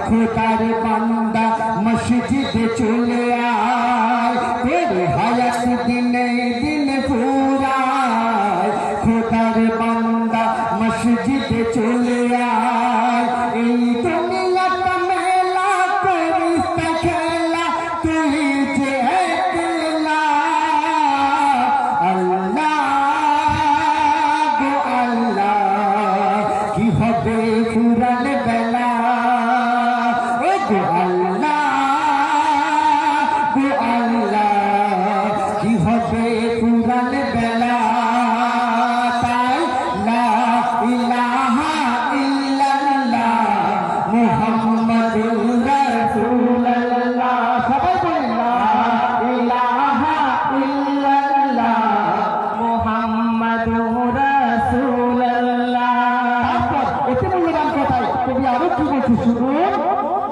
খোদার বান্দা মসজিদে চলে আয়, তোর হায়াত দিনে দিনে ফুরায়। খোদার বান্দা মসজিদে চলে আয়, এই দুনিয়াটা মেলা করিস না খেলা, তুই যে একলা। আল্লাহ গো আল্লাহ, কি হবে ফুরালে বেলা। ও গো আল্লাহ গো আল্লাহ, কি হবে ফুরালে বেলা। তাই লা ইলাহা ইল্লাল্লাহ মুহাম্মাদুর রাসূলুল্লাহ। সবাই বলেন লা ইলাহা ইল্লাল্লাহ মুহাম্মাদুর রাসূলুল্লাহ। তারপর এতে মূল্যবান কথায় তুমি আরো কি বলছি শুনুন।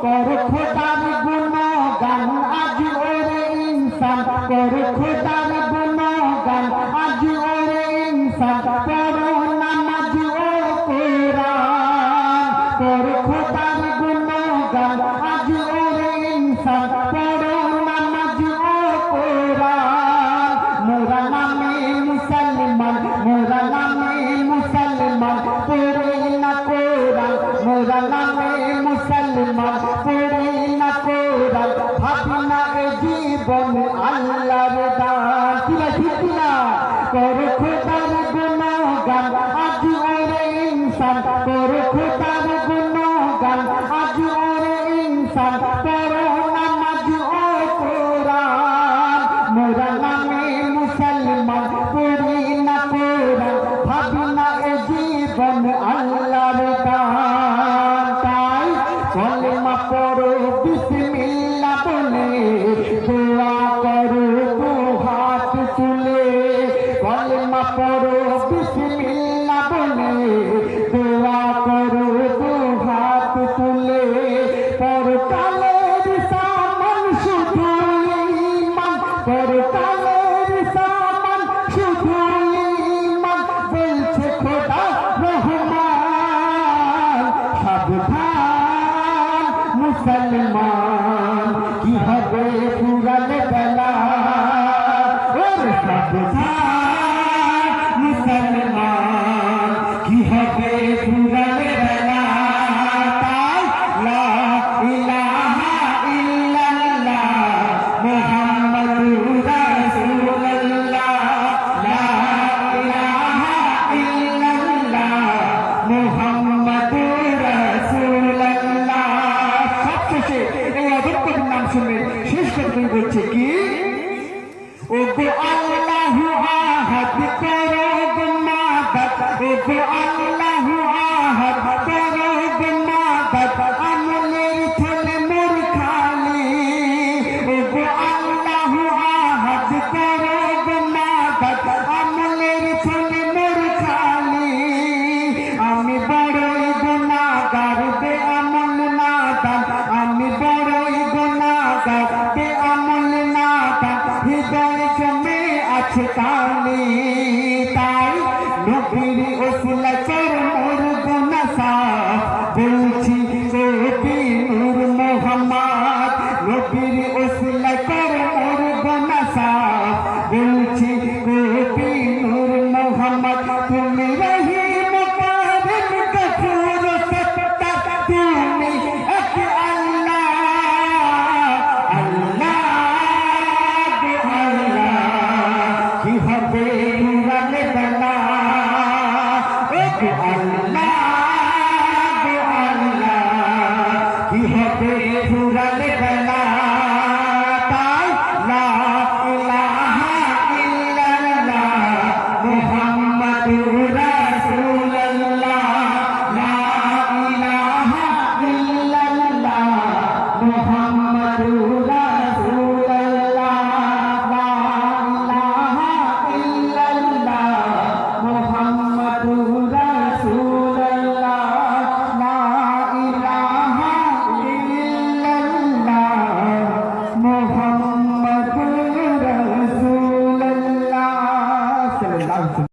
কর খোদার গুণগান আজ ওরে ইনসান, কর খোদার গুণগান আজ ওরে ইনসান, পড়ো নামাজ ও কোরআন। কর খোদার গুণগান আজ ওরে ইনসান, পড়ো নামাজ ও কোরআন। মোরা নামে মুসলমান, মোরা নামে মুসলমান, পড়ে না কোরআন। মোরা নামে মুসলমান, পড়ে না কোরআন, ভাবি না এ জীবন আল্লাহর দান। কি না ঠিক না? কর খোদার গুণগান আজ ওরে ইনসান, কর খোদার গুণগান আজ ওরে ইনসান, পড়ো নামাজ ও কোরআন। মোরা নামে মুসলমান, পড়ি না কোরআন, ভাবি না এ জীবন আল্লাহর দান। তাই কলেমা পড়ো বিসমিল্লাহ বলে, দোয়া করো দু হাত তুলে। কলেমা পড়ো বিসমিল্লাহ বলে, দোয়া করো দু হাত তুলে। পরকালের সামান শুধু ঈমান, পরকালের সামান শুধু ঈমান, বলছে খোদা রহমান। সাবধান মুসলমান, কি হবে ফুরালে বেলা। ওরে সাবধান মুসলমান, কি হবে ফুরালে বেলা। তাই লা ইলাহা ইল্লাল্লাহ মুহাম্মাদুর রাসূলুল্লাহ, লা ইলাহা ইল্লাল্লাহ মুহাম্মাদুর রাসূলুল্লাহ। সবশেষে এই অদৃশ্যের নাম শুনে শেষ করতে বলছে কি, ও গো আল্লাহু আহাদ করো গো মাদাদ, ও গো আল্লাহু আহাদ করো গো মাদাদ, আমলের থলে মোর খালি। ও গো আল্লাহু আহাদ করো গো মাদাদ, আমলের থলে মোর খালি। আমি বড়ই গুনাহগার বেআমল নাদান, আমি বড়ই গুনাহগার বেআমল নাদান, হৃদয় জমে আছে কালি। তাই নবীর ওসিলা কর মোর গুনাহ সাফ, বলছি কবি নূর মুহাম্মদ। নবীর ওসিলা কর মোর গুনাহ সাফ, বলছি কবি নূর মুহাম্মদ। তুমি রহিম কারিম গফুর সত্তার, তুমি এক আল্লাহ। আল্লাহ গো আল্লাহ, কি হবে ফুরালে বেলা। ও গো আল্লাহ গো আল্লাহ, কি হবে ফুরালে বেলা। তাই লা ইলাহা ইল্লাল্লাহ মুহাম্মাদুর রাসূলুল্লাহ, লা ইলাহা ইল্লাল্লাহ মুহাম্মাদুর রাসূলুল্লাহ, লা ইলাহা ইল্লাল্লাহ মুহাম্মাদুর রাসূলুল্লাহ, লা ইলাহা ইল্লাল্লাহ মুহাম্মাদুর রাসূলুল্লাহ।